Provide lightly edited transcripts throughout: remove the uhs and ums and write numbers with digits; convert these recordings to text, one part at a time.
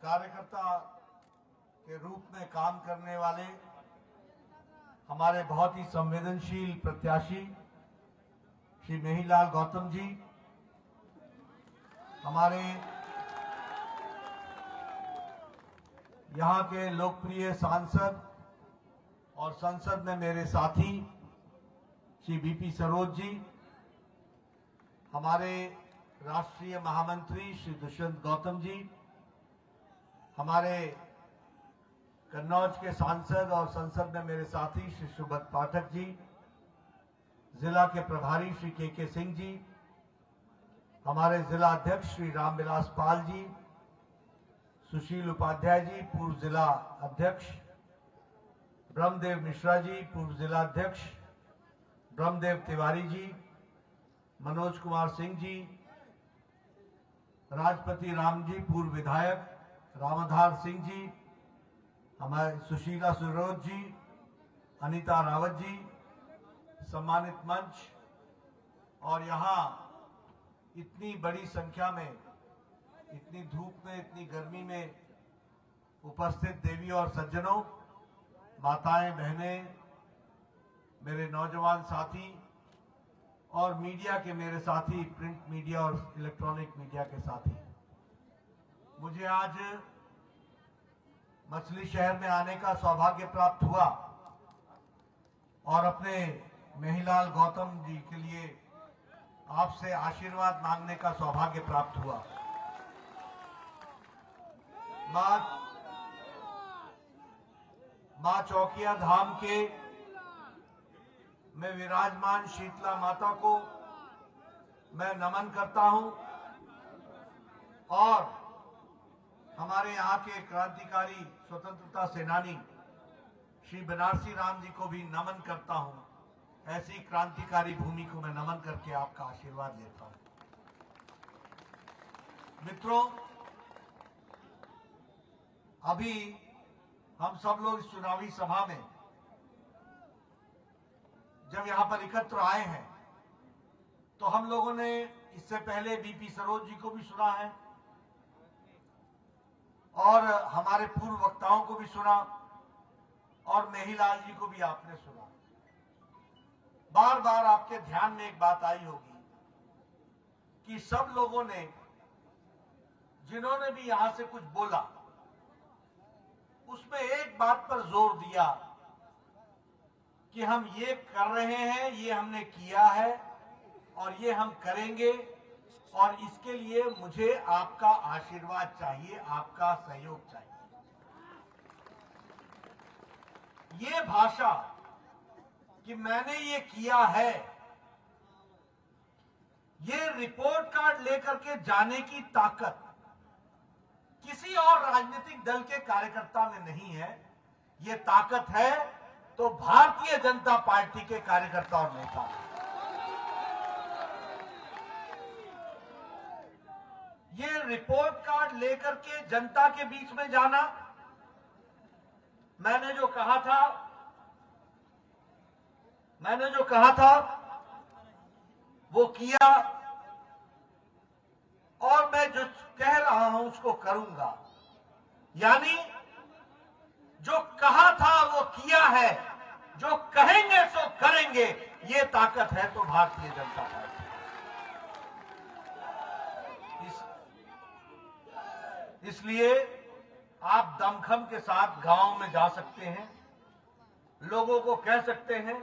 कार्यकर्ता के रूप में काम करने वाले हमारे बहुत ही संवेदनशील प्रत्याशी श्री मेहिलाल गौतम जी, हमारे यहाँ के लोकप्रिय सांसद और संसद में मेरे साथी श्री बीपी सरोज जी, हमारे राष्ट्रीय महामंत्री श्री दुष्यंत गौतम जी, हमारे कन्नौज के सांसद और संसद में मेरे साथी श्री सुब्रत पाठक जी, जिला के प्रभारी श्री के सिंह जी, हमारे जिला अध्यक्ष श्री रामविलास पाल जी, सुशील उपाध्याय जी पूर्व जिला अध्यक्ष, ब्रह्मदेव मिश्रा जी पूर्व जिला अध्यक्ष, ब्रह्मदेव तिवारी जी, मनोज कुमार सिंह जी, राजपति राम जी पूर्व विधायक, रामाधार सिंह जी, हमारे सुशीला सुरोज जी, अनीता रावत जी, सम्मानित मंच और यहाँ इतनी बड़ी संख्या में, इतनी धूप में, इतनी गर्मी में उपस्थित देवी और सज्जनों, माताएं, बहनें, मेरे नौजवान साथी और मीडिया के मेरे साथी, प्रिंट मीडिया और इलेक्ट्रॉनिक मीडिया के साथी, मुझे आज मछली शहर में आने का सौभाग्य प्राप्त हुआ और अपने मेहिलाल गौतम जी के लिए आपसे आशीर्वाद मांगने का सौभाग्य प्राप्त हुआ। मां चौकिया धाम के में विराजमान शीतला माता को मैं नमन करता हूं और हमारे यहाँ के क्रांतिकारी स्वतंत्रता सेनानी श्री बनारसी राम जी को भी नमन करता हूं। ऐसी क्रांतिकारी भूमि को मैं नमन करके आपका आशीर्वाद लेता हूं। मित्रों, अभी हम सब लोग इस चुनावी सभा में जब यहां पर एकत्र आए हैं तो हम लोगों ने इससे पहले बीपी सरोज जी को भी सुना है और हमारे पूर्व वक्ताओं को भी सुना और मेहिलाल जी को भी आपने सुना। बार बार आपके ध्यान में एक बात आई होगी कि सब लोगों ने, जिन्होंने भी यहां से कुछ बोला, उसमें एक बात पर जोर दिया कि हम ये कर रहे हैं, ये हमने किया है और ये हम करेंगे और इसके लिए मुझे आपका आशीर्वाद चाहिए, आपका सहयोग चाहिए। ये भाषा कि मैंने ये किया है, ये रिपोर्ट कार्ड लेकर के जाने की ताकत किसी और राजनीतिक दल के कार्यकर्ता में नहीं है। ये ताकत है तो भारतीय जनता पार्टी के कार्यकर्ता और नेता है। ये रिपोर्ट कार्ड लेकर के जनता के बीच में जाना, मैंने जो कहा था वो किया और मैं जो कह रहा हूं उसको करूंगा। यानी जो कहा था वो किया है, जो कहेंगे सो करेंगे, ये ताकत है तो भारतीय जनता पार्टी। इसलिए आप दमखम के साथ गांव में जा सकते हैं, लोगों को कह सकते हैं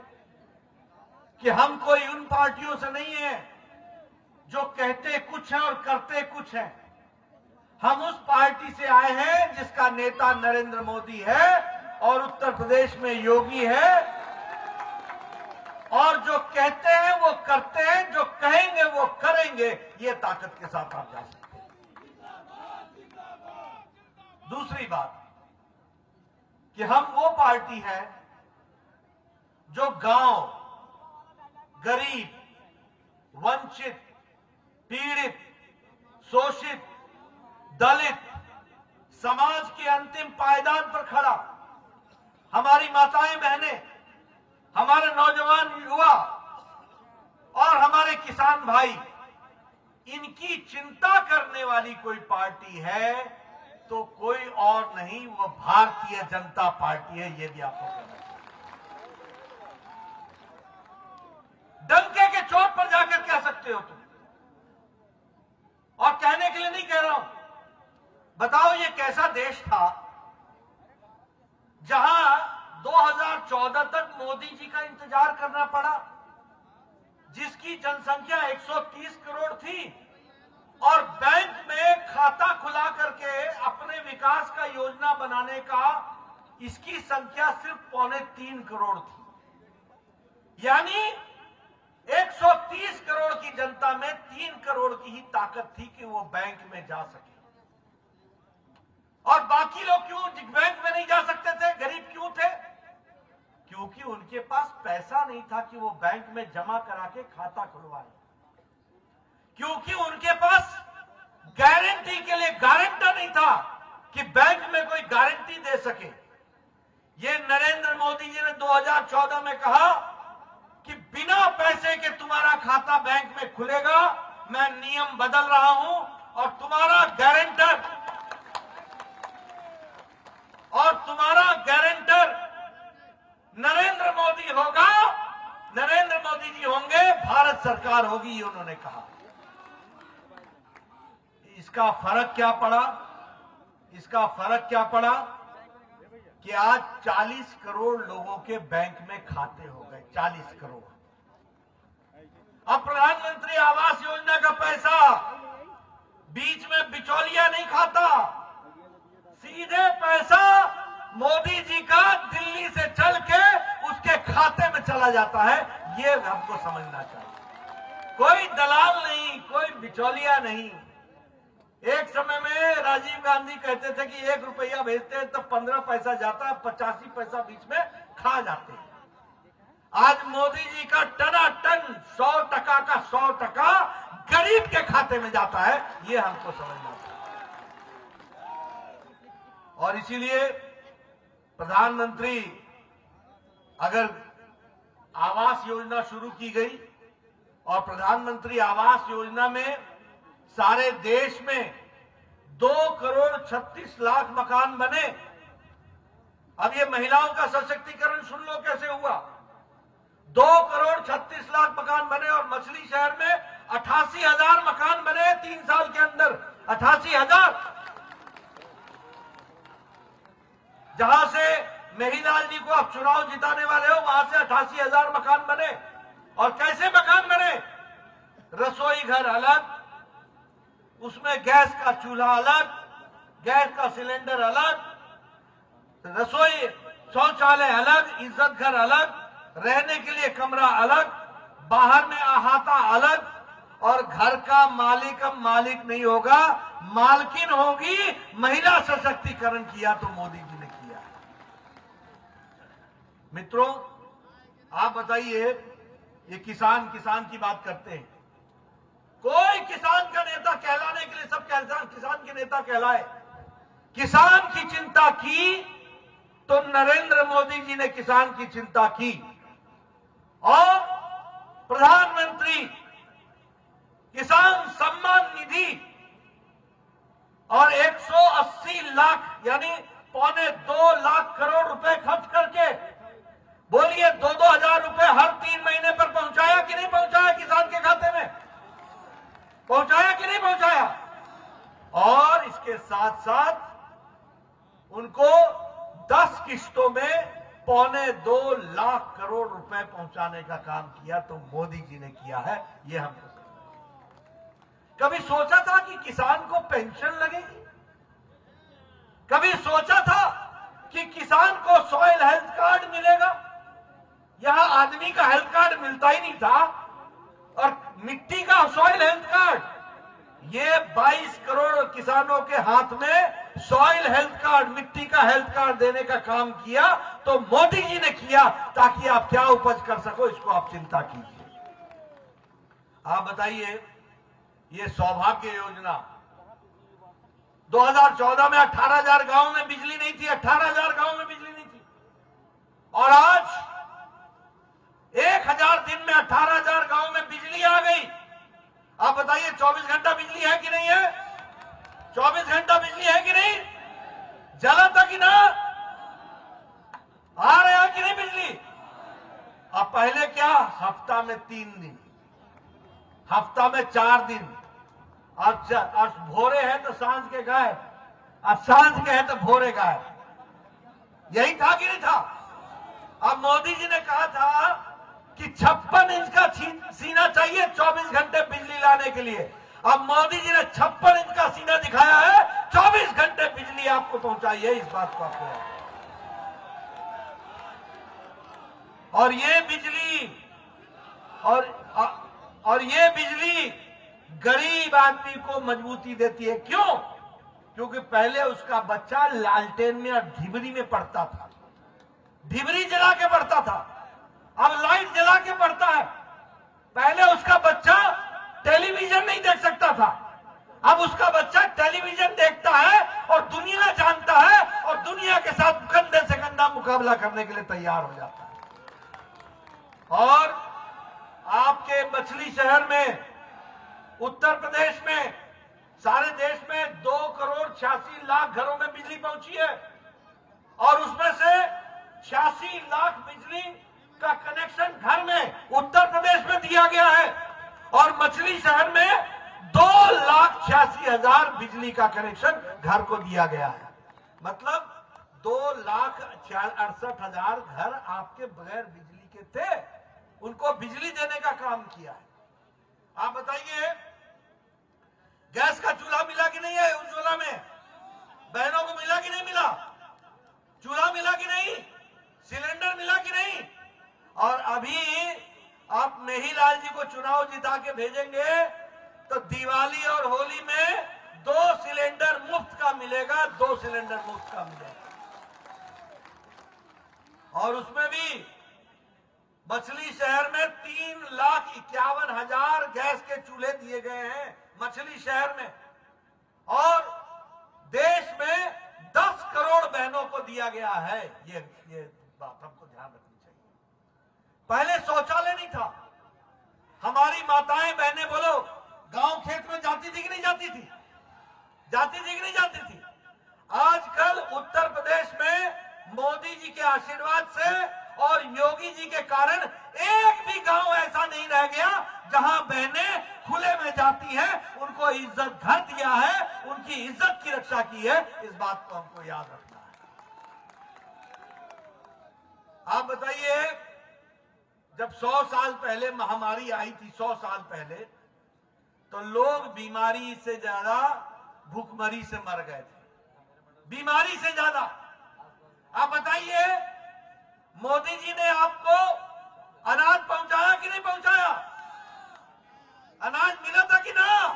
कि हम कोई उन पार्टियों से नहीं है जो कहते कुछ है और करते कुछ है। हम उस पार्टी से आए हैं जिसका नेता नरेंद्र मोदी है और उत्तर प्रदेश में योगी है और जो कहते हैं वो करते हैं, जो कहेंगे वो करेंगे। ये ताकत के साथ आप जा सकते हैं। दूसरी बात कि हम वो पार्टी है जो गांव, गरीब, वंचित, पीड़ित, शोषित, दलित, समाज के अंतिम पायदान पर खड़ा, हमारी माताएं बहनें, हमारे नौजवान युवा और हमारे किसान भाई, इनकी चिंता करने वाली कोई पार्टी है तो कोई और नहीं, वो भारतीय जनता पार्टी है। ये भी आपको कहना चाहिए। डंके के चोट पर जाकर कह सकते हो तुम, और कहने के लिए नहीं कह रहा हूं। बताओ ये कैसा देश था जहां 2014 तक मोदी जी का इंतजार करना पड़ा, जिसकी जनसंख्या 130 करोड़ थी और बैंक में खाता खुला करके अपने विकास का योजना बनाने का इसकी संख्या सिर्फ 2.25 करोड़ थी। यानी 130 करोड़ की जनता में 3 करोड़ की ही ताकत थी कि वो बैंक में जा सके। और बाकी लोग क्यों बैंक में नहीं जा सकते थे? गरीब क्यों थे? क्योंकि उनके पास पैसा नहीं था कि वो बैंक में जमा करा के खाता खुलवाए, क्योंकि उनके पास गारंटी के लिए गारंटर नहीं था कि बैंक में कोई गारंटी दे सके। ये नरेंद्र मोदी जी ने 2014 में कहा कि बिना पैसे के तुम्हारा खाता बैंक में खुलेगा, मैं नियम बदल रहा हूं और तुम्हारा गारंटर नरेंद्र मोदी होगा, नरेंद्र मोदी जी होंगे, भारत सरकार होगी, ये उन्होंने कहा। इसका फर्क क्या पड़ा? इसका फर्क क्या पड़ा कि आज 40 करोड़ लोगों के बैंक में खाते हो गए। 40 करोड़। अब प्रधानमंत्री आवास योजना का पैसा बीच में बिचौलिया नहीं खाता, सीधे पैसा मोदी जी का दिल्ली से चल के उसके खाते में चला जाता है। ये हमको समझना चाहिए। कोई दलाल नहीं, कोई बिचौलिया नहीं। एक समय में राजीव गांधी कहते थे कि 1 रुपया भेजते हैं तो 15 पैसा जाता है, 85 पैसा बीच में खा जाते हैं। आज मोदी जी का टनाटन 100% का 100% गरीब के खाते में जाता है। ये हमको समझना चाहिए। और इसीलिए प्रधानमंत्री अगर आवास योजना शुरू की गई और प्रधानमंत्री आवास योजना में सारे देश में 2 करोड़ 36 लाख मकान बने। अब ये महिलाओं का सशक्तिकरण सुन लो कैसे हुआ। 2 करोड़ 36 लाख मकान बने और मछली शहर में 88,000 मकान बने 3 साल के अंदर। 88,000। जहां से मेहीलाल जी को आप चुनाव जिताने वाले हो, वहां से 88,000 मकान बने। और कैसे मकान बने? रसोई घर अलग, उसमें गैस का चूल्हा अलग, गैस का सिलेंडर अलग, रसोई शौचालय अलग, इज्जत घर अलग, रहने के लिए कमरा अलग, बाहर में अहाता अलग। और घर का मालिक नहीं होगा, मालकिन होगी। महिला सशक्तिकरण किया तो मोदी जी ने किया। मित्रों, आप बताइए, ये किसान की बात करते हैं। कोई किसान का नेता कहलाने के लिए सब किसान के नेता कहलाए। किसान की चिंता की तो नरेंद्र मोदी जी ने किसान की चिंता की और प्रधानमंत्री किसान सम्मान निधि और 180 लाख यानी 1.25 लाख करोड़ रुपए खर्च करके, बोलिए 2-2 हजार रुपए हर 3 महीने पर पहुंचाया कि नहीं पहुंचाया? किसान के खाते में पहुंचाया कि नहीं पहुंचाया? और इसके साथ साथ उनको 10 किस्तों में 1.25 लाख करोड़ रुपए पहुंचाने का काम किया तो मोदी जी ने किया है। ये हमको कभी सोचा था कि किसान को पेंशन लगेगी? कभी सोचा था कि किसान को सॉइल हेल्थ कार्ड मिलेगा? यहां आदमी का हेल्थ कार्ड मिलता ही नहीं था और मिट्टी का सॉइल हेल्थ कार्ड। ये 22 करोड़ किसानों के हाथ में सॉइल हेल्थ कार्ड, मिट्टी का हेल्थ कार्ड देने का काम किया तो मोदी जी ने किया, ताकि आप क्या उपज कर सको इसको आप चिंता कीजिए। आप बताइए, ये सौभाग्य योजना 2014 में 18,000 गांव में बिजली नहीं थी। 18,000 गांव में बिजली नहीं थी और आज 1000 दिन में 18,000 गांव में बिजली आ गई। आप बताइए 24 घंटा बिजली है कि नहीं है? 24 घंटा बिजली है कि नहीं? जला था कि ना? आ रहा कि नहीं बिजली? अब पहले क्या, हफ्ता में 3 दिन, हफ्ता में 4 दिन, अब भोरे है तो सांझ के गाय, अब सांझ के है तो भोरे गाय। यही था कि नहीं था? अब मोदी जी ने कहा था कि 56 इंच का सीना चाहिए 24 घंटे बिजली लाने के लिए। अब मोदी जी ने 56 इंच का सीना दिखाया है, 24 घंटे बिजली आपको पहुंचाई है। इस बात को आपको याद। और ये बिजली और ये बिजली गरीब आदमी को मजबूती देती है। क्यों? क्योंकि पहले उसका बच्चा लालटेन में और ढिबरी में पढ़ता था, ढिबरी जला के पढ़ता था, अब लाइट जला के पढ़ता है। पहले उसका बच्चा टेलीविजन नहीं देख सकता था, अब उसका बच्चा टेलीविजन देखता है और दुनिया जानता है और दुनिया के साथ कंधे से कंधा मुकाबला करने के लिए तैयार हो जाता है। और आपके मछली शहर में, उत्तर प्रदेश में, सारे देश में 2,86,00,000 घरों में बिजली पहुंची है और उसमें से 86 लाख बिजली का कनेक्शन घर में उत्तर प्रदेश में दिया गया है और मछली शहर में 2,86,000 बिजली का कनेक्शन घर को दिया गया है। मतलब 2,68,000 घर आपके बगैर बिजली के थे, उनको बिजली देने का काम किया है। आप बताइए, गैस का चूल्हा मिला कि नहीं है उज्ज्वला में? बहनों को मिला कि नहीं मिला? चूल्हा मिला कि नहीं? सिलेंडर मिला कि नहीं? और अभी आप मेहीलाल जी को चुनाव जिता के भेजेंगे तो दिवाली और होली में 2 सिलेंडर मुफ्त का मिलेगा, 2 सिलेंडर मुफ्त का मिलेगा। और उसमें भी मछली शहर में 3,51,000 गैस के चूल्हे दिए गए हैं मछली शहर में, और देश में 10 करोड़ बहनों को दिया गया है। ये बात हमको ध्यान रखनी चाहिए। पहले शौचालय नहीं था। हमारी माताएं बहनें बोलो, गांव खेत में जाती थी कि नहीं जाती थी? जाती थी कि नहीं जाती थी? आजकल उत्तर प्रदेश में मोदी जी के आशीर्वाद से और योगी जी के कारण एक भी गांव ऐसा नहीं रह गया जहां बहनें खुले में जाती हैं। उनको इज्जत घर दिया है, उनकी इज्जत की रक्षा की है। इस बात को हमको याद रखना है। आप बताइए, जब 100 साल पहले महामारी आई थी, 100 साल पहले, तो लोग बीमारी से ज्यादा भूखमरी से मर गए थे, बीमारी से ज्यादा। आप बताइए, मोदी जी ने आपको अनाज पहुंचाया कि नहीं पहुंचाया? अनाज मिला था कि ना?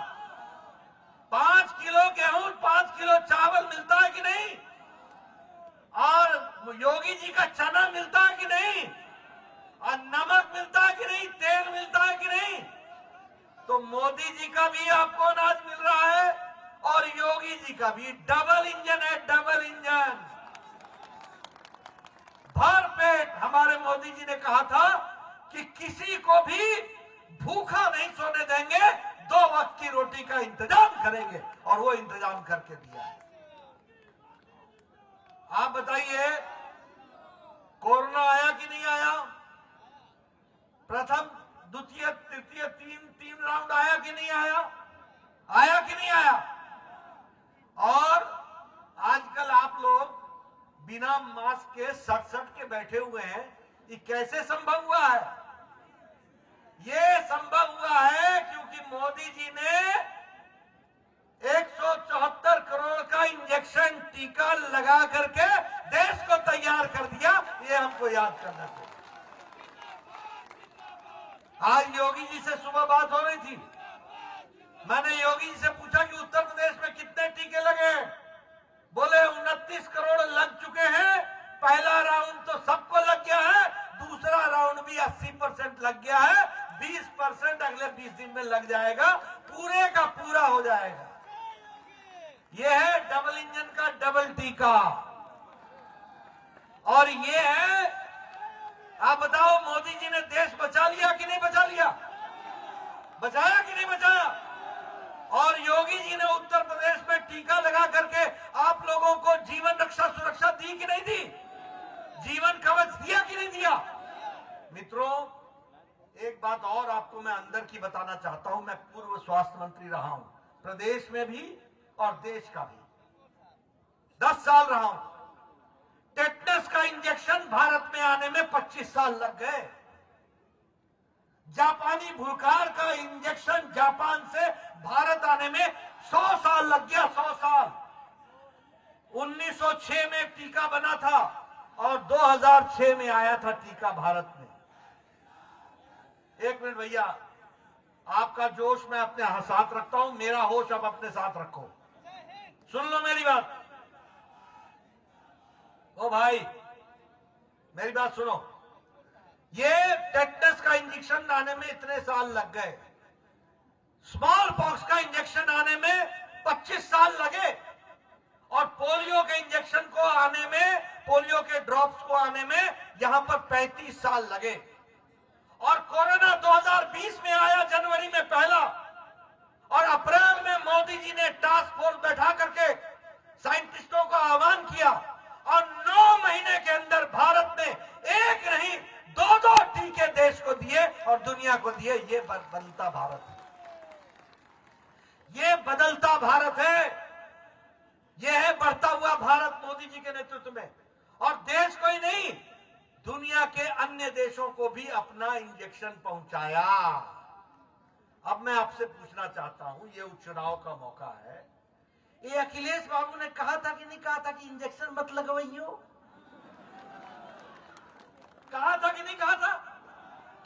5 किलो गेहूं, 5 किलो चावल मिलता है कि नहीं? और योगी जी का चना मिलता है कि नहीं? और नमक मिलता है कि नहीं? तेल मिलता है कि नहीं? तो मोदी जी का भी आपको अनाज मिल रहा है और योगी जी का भी। डबल इंजन है, डबल इंजन। भर पेट हमारे मोदी जी ने कहा था कि किसी को भी भूखा नहीं सोने देंगे, 2 वक्त की रोटी का इंतजाम करेंगे, और वो इंतजाम करके दिया है। आप बताइए, कोरोना आया कि नहीं आया? प्रथम, द्वितीय, तृतीय, तीन राउंड आया कि नहीं आया? आया कि नहीं आया? और आजकल आप लोग बिना मास्क के सट के बैठे हुए हैं। ये कैसे संभव हुआ है? ये संभव हुआ है क्योंकि मोदी जी ने 174 करोड़ का इंजेक्शन, टीका लगा करके देश को तैयार कर दिया। ये हमको याद करना चाहिए। आज योगी जी से सुबह बात हो रही थी। मैंने योगी जी से पूछा कि उत्तर प्रदेश में कितने टीके लगे? बोले 29 करोड़ लग चुके हैं। पहला राउंड तो सबको लग गया है, दूसरा राउंड भी 80% लग गया है, 20% अगले 20 दिन में लग जाएगा, पूरे का पूरा हो जाएगा। यह है डबल इंजन का डबल टीका। और ये है, आप बताओ, मोदी जी ने देश बचा लिया कि नहीं बचा लिया? बचाया कि नहीं बचाया? और योगी जी ने उत्तर प्रदेश में टीका लगा करके आप लोगों को जीवन रक्षा जीवन कवच दिया कि नहीं दिया? मित्रों, एक बात और आपको मैं अंदर की बताना चाहता हूं। मैं पूर्व स्वास्थ्य मंत्री रहा हूं, प्रदेश में भी और देश का भी 10 साल रहा हूं। टेटनस का इंजेक्शन भारत में आने में 25 साल लग गए। जापानी भूलकार का इंजेक्शन जापान से भारत आने में 100 साल लग गया। 100 साल। 1906 में टीका बना था और 2006 में आया था टीका भारत में। एक मिनट भैया, आपका जोश मैं अपने साथ रखता हूं, मेरा होश अब अपने साथ रखो। सुन लो मेरी बात। ओ भाई, मेरी बात सुनो। ये टेटनस का इंजेक्शन आने में इतने साल लग गए, स्मॉल पॉक्स का इंजेक्शन आने में 25 साल लगे, और पोलियो के इंजेक्शन को आने में, पोलियो के ड्रॉप्स को आने में यहां पर 35 साल लगे। और कोरोना 2020 में आया, जनवरी में पहला, और अप्रैल में मोदी जी ने टास्क फोर्स बैठा करके साइंटिस्टों का आह्वान किया, और 9 महीने के अंदर भारत ने एक नहीं 2-2 टीके देश को दिए और दुनिया को दिए। ये बदलता भारत है, ये बदलता भारत है, ये है बढ़ता हुआ भारत मोदी जी के नेतृत्व में। और देश को ही नहीं, दुनिया के अन्य देशों को भी अपना इंजेक्शन पहुंचाया। अब मैं आपसे पूछना चाहता हूं, ये उपचुनाव का मौका है, ये अखिलेश बाबू ने कहा था कि नहीं कहा था कि इंजेक्शन मत लगवाइयो? कहा था कि नहीं कहा था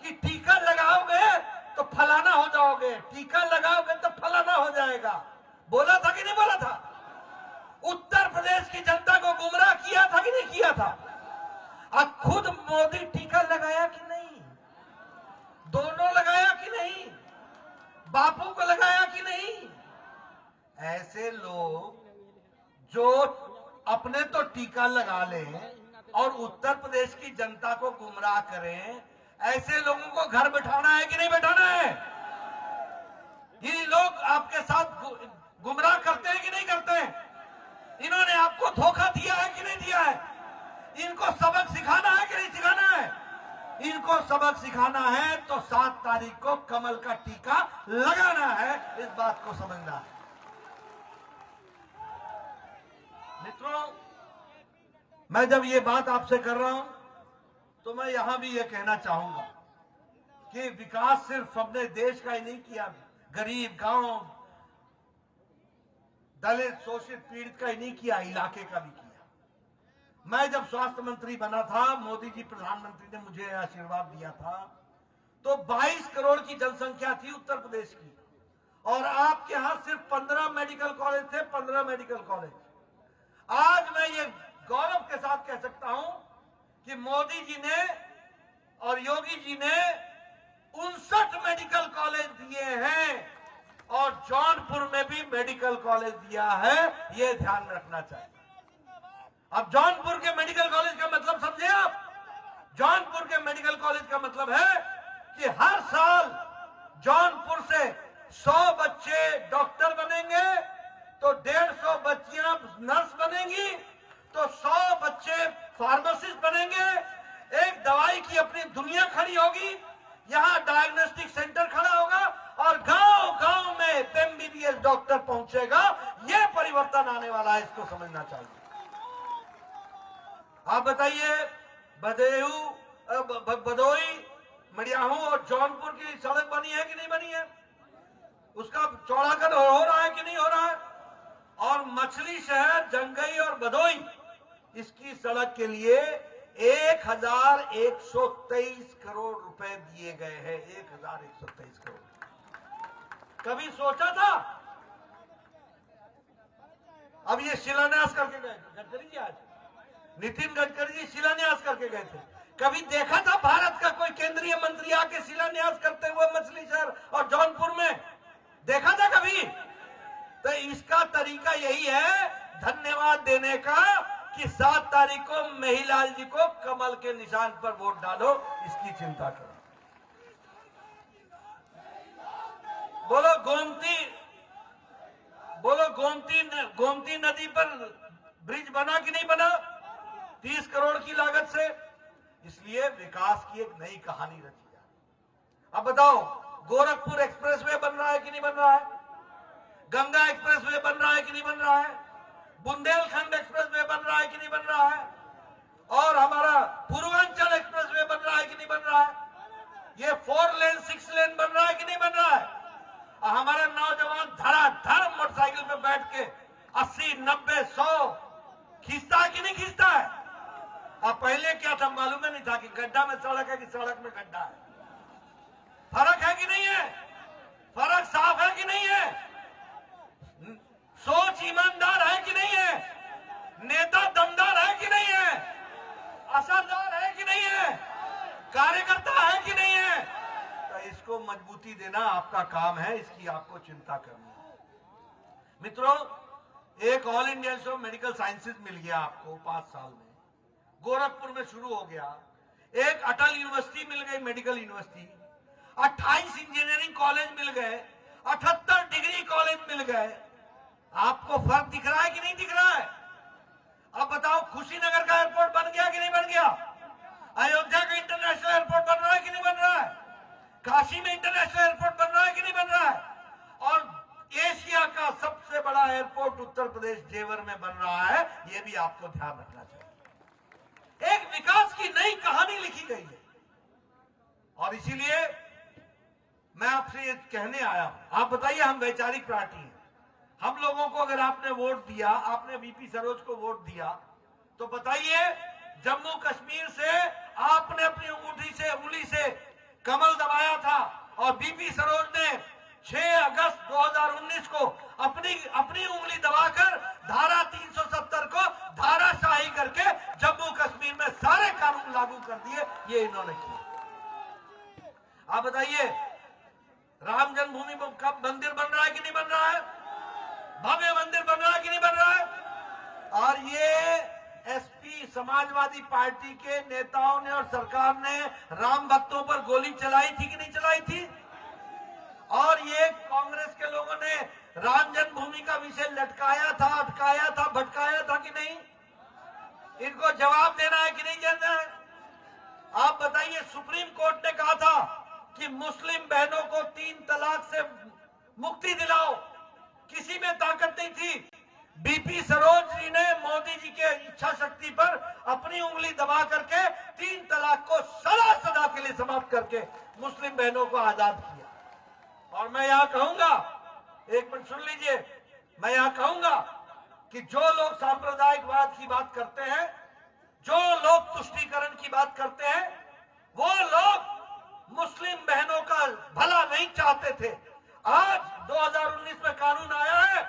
कि टीका लगाओगे तो फलाना हो जाओगे, टीका लगाओगे तो फलाना हो जाएगा? बोला था कि नहीं बोला था? उत्तर प्रदेश की जनता को गुमराह किया था कि नहीं किया था? अब खुद मोदी टीका लगाया कि नहीं? दोनों लगाया कि नहीं? बापू को लगाया कि नहीं? ऐसे लोग जो अपने तो टीका लगा लें और उत्तर प्रदेश की जनता को गुमराह करें, ऐसे लोगों को घर बैठाना है कि नहीं बैठाना है? ये लोग आपके साथ गुमराह करते हैं कि नहीं करते हैं? इन्होंने आपको धोखा दिया है कि नहीं दिया है? इनको सबक सिखाना है कि नहीं सिखाना है? इनको सबक सिखाना है तो 7 तारीख को कमल का टीका लगाना है, इस बात को समझना है। मित्रों, मैं जब ये बात आपसे कर रहा हूं तो मैं यहां भी ये कहना चाहूंगा कि विकास सिर्फ हमने देश का ही नहीं किया, गरीब, गांव, दलित, शोषित, पीड़ित का ही नहीं किया, इलाके का भी किया। मैं जब स्वास्थ्य मंत्री बना था, मोदी जी प्रधानमंत्री ने मुझे आशीर्वाद दिया था, तो 22 करोड़ की जनसंख्या थी उत्तर प्रदेश की, और आपके यहां सिर्फ 15 मेडिकल कॉलेज थे। 15 मेडिकल कॉलेज। आज मैं ये गौरव के साथ कह सकता हूं कि मोदी जी ने और योगी जी ने 59 मेडिकल कॉलेज दिए हैं, और जौनपुर में भी मेडिकल कॉलेज दिया है, ये ध्यान रखना चाहिए। अब जौनपुर के मेडिकल कॉलेज का मतलब समझे आप? जौनपुर के मेडिकल कॉलेज का मतलब है कि हर साल जौनपुर से 100 बच्चे डॉक्टर बनेंगे, तो 150 बच्चियां नर्स बनेंगी, तो 100 बच्चे फार्मासिस्ट बनेंगे। एक दवाई की अपनी दुनिया खड़ी होगी, यहां डायग्नोस्टिक सेंटर खड़ा होगा, और गांव-गांव में एमबीबीएस डॉक्टर पहुंचेगा। यह परिवर्तन आने वाला है, इसको समझना चाहिए। आप बताइए, भदोई, मडियाहू और जौनपुर की सड़क बनी है कि नहीं बनी है? उसका चौड़ाकरण हो रहा है कि नहीं हो रहा है? और मछली शहर, जंगई और भदोई, इसकी सड़क के लिए 1123 करोड़ रुपए दिए गए हैं। 1123 करोड़। कभी सोचा था? अब ये शिलान्यास करके गए गडकरी जी, आज नितिन गडकरी जी शिलान्यास करके गए थे। कभी देखा था भारत का कोई केंद्रीय मंत्री आके शिलान्यास करते हुए मछली शहर और जौनपुर में? देखा था कभी? तो इसका तरीका यही है धन्यवाद देने का कि 7 तारीख को मेहीलाल जी को कमल के निशान पर वोट डालो, इसकी चिंता करो। बोलो गोमती नदी पर ब्रिज बना कि नहीं बना? 30 करोड़ की लागत से। इसलिए विकास की एक नई कहानी रची जा रही। अब बताओ, गोरखपुर एक्सप्रेसवे बन रहा है कि नहीं बन रहा है? गंगा एक्सप्रेसवे बन रहा है कि नहीं बन रहा है? बुंदेलखंड एक्सप्रेसवे बन रहा है कि नहीं बन रहा है? और हमारा पूर्वांचल एक्सप्रेसवे बन रहा है कि नहीं बन रहा है? ये 4 लेन 6 लेन बन रहा है कि नहीं बन रहा है? और हमारा नौजवान धड़ाधड़ मोटरसाइकिल पे बैठ के 80, 90, 100 खींचता है कि नहीं खींचता है? अब पहले क्या था मालूम ही नहीं था कि गड्ढा में सड़क है कि सड़क में गड्ढा है। फर्क है कि नहीं है? फर्क साफ है कि नहीं है? सोच ईमानदार है कि नहीं है? नेता दमदार है कि नहीं है? असरदार है कि नहीं है? कार्यकर्ता है कि नहीं है? तो इसको मजबूती देना आपका काम है, इसकी आपको चिंता करनी है। मित्रों, एक All India Institute of Medical Sciences मिल गया आपको 5 साल में, गोरखपुर में शुरू हो गया। एक अटल यूनिवर्सिटी मिल गई, मेडिकल यूनिवर्सिटी। 28 इंजीनियरिंग कॉलेज मिल गए, 78 डिग्री कॉलेज मिल गए। आपको फर्क दिख रहा है कि नहीं दिख रहा है? अब बताओ, कुशीनगर का एयरपोर्ट बन गया कि नहीं बन गया? अयोध्या का इंटरनेशनल एयरपोर्ट बन रहा है कि नहीं बन रहा है? काशी में इंटरनेशनल एयरपोर्ट बन रहा है कि नहीं बन रहा है? और एशिया का सबसे बड़ा एयरपोर्ट उत्तर प्रदेश जेवर में बन रहा है। यह भी आपको ध्यान रखना चाहिए। एक विकास की नई कहानी लिखी गई है और इसीलिए मैं आपसे ये कहने आया हूं। आप बताइए, हम वैचारिक पार्टी हैं। हम लोगों को अगर आपने वोट दिया, आपने वीपी सरोज को वोट दिया, तो बताइए, जम्मू कश्मीर से आपने अपनी उंगली से कमल दबाया था और बीपी सरोज ने 6 अगस्त 2019 को अपनी उंगली दबाकर धारा 370 को धाराशाही करके जम्मू कश्मीर में सारे कानून लागू कर दिए। ये इन्होंने किया। आप बताइए, राम जन्मभूमि कब मंदिर बन रहा है कि नहीं बन रहा है? भव्य मंदिर बन रहा है कि नहीं बन रहा है? और ये एसपी समाजवादी पार्टी के नेताओं ने और सरकार ने राम भक्तों पर गोली चलाई थी कि नहीं चलाई थी? और ये कांग्रेस के लोगों ने राम जन्मभूमि का विषय लटकाया था, अटकाया था, भटकाया था कि नहीं? इनको जवाब देना है कि नहीं देना है? आप बताइए, सुप्रीम कोर्ट ने कहा था कि मुस्लिम बहनों को 3 तलाक से मुक्ति दिलाओ, किसी में ताकत नहीं थी। बीपी सरोज जी ने मोदी जी के इच्छा शक्ति पर अपनी उंगली दबा करके 3 तलाक को सदा के लिए समाप्त करके मुस्लिम बहनों को आजाद किया। और मैं यहां कहूंगा, एक मिनट सुन लीजिए, मैं यहां कहूंगा कि जो लोग सांप्रदायिकवाद की बात करते हैं, जो लोग तुष्टीकरण की बात करते हैं, वो लोग मुस्लिम बहनों का भला नहीं चाहते थे। आज 2019 में कानून आया है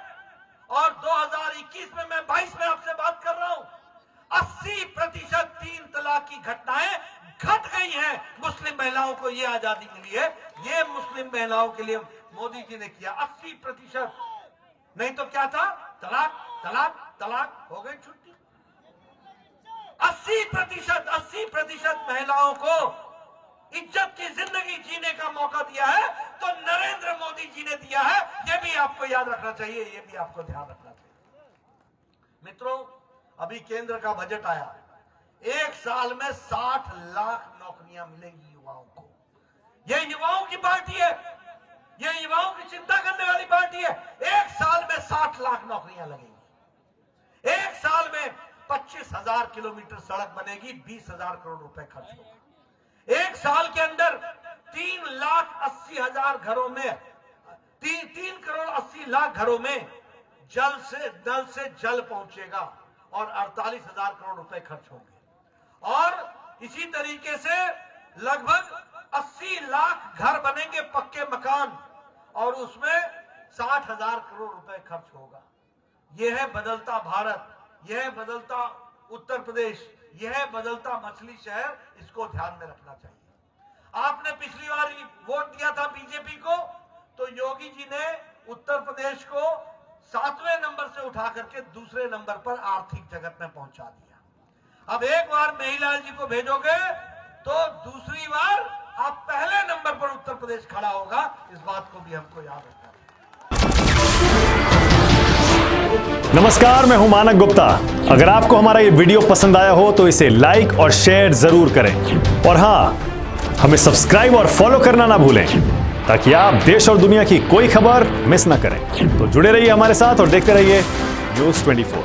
और 2021 में, मैं 22 में आपसे बात कर रहा हूं, 80% 3 तलाक की घटनाएं घट गई हैं। मुस्लिम महिलाओं को यह आजादी मिली है। ये मुस्लिम महिलाओं के लिए मोदी जी ने किया। 80%। नहीं तो क्या था? तलाक तलाक तलाक हो गई छुट्टी। 80% महिलाओं को इज्जत की जिंदगी जीने का मौका दिया है तो नरेंद्र मोदी जी ने दिया है। यह भी आपको याद रखना चाहिए, यह भी आपको ध्यान रखना चाहिए। मित्रों, अभी केंद्र का बजट आया, 1 साल में 60 लाख नौकरियां मिलेंगी युवाओं को। यह युवाओं की पार्टी है, यह युवाओं की चिंता करने वाली पार्टी है। 1 साल में 60 लाख नौकरियां लगेंगी। 1 साल में 25,000 किलोमीटर सड़क बनेगी, 20,000 करोड़ रुपए खर्च होगा। 1 साल के अंदर 3,80,000 घरों में 3 करोड़ 80 लाख घरों में नल से जल पहुंचेगा और 48,000 करोड़ रुपए खर्च होंगे। और इसी तरीके से लगभग 80 लाख घर बनेंगे, पक्के मकान, और उसमें 60,000 करोड़ रुपए खर्च होगा। यह है बदलता भारत, यह है बदलता उत्तर प्रदेश, यह है बदलता मछली शहर। इसको ध्यान में रखना चाहिए। आपने पिछली बार वोट दिया था बीजेपी को, तो योगी जी ने उत्तर प्रदेश को 7वें नंबर से उठा करके दूसरे नंबर पर आर्थिक जगत में पहुंचा दिया। अब एक बार मेहीलाल जी को भेजोगे तो दूसरी बार आप पहले नंबर पर उत्तर प्रदेश खड़ा होगा। इस बात को भी हमको याद रखना है। नमस्कार, मैं हूं मानक गुप्ता। अगर आपको हमारा ये वीडियो पसंद आया हो तो इसे लाइक और शेयर जरूर करें, और हां, हमें सब्सक्राइब और फॉलो करना ना भूलें ताकि आप देश और दुनिया की कोई खबर मिस ना करें। तो जुड़े रहिए हमारे साथ और देखते रहिए न्यूज़ 24।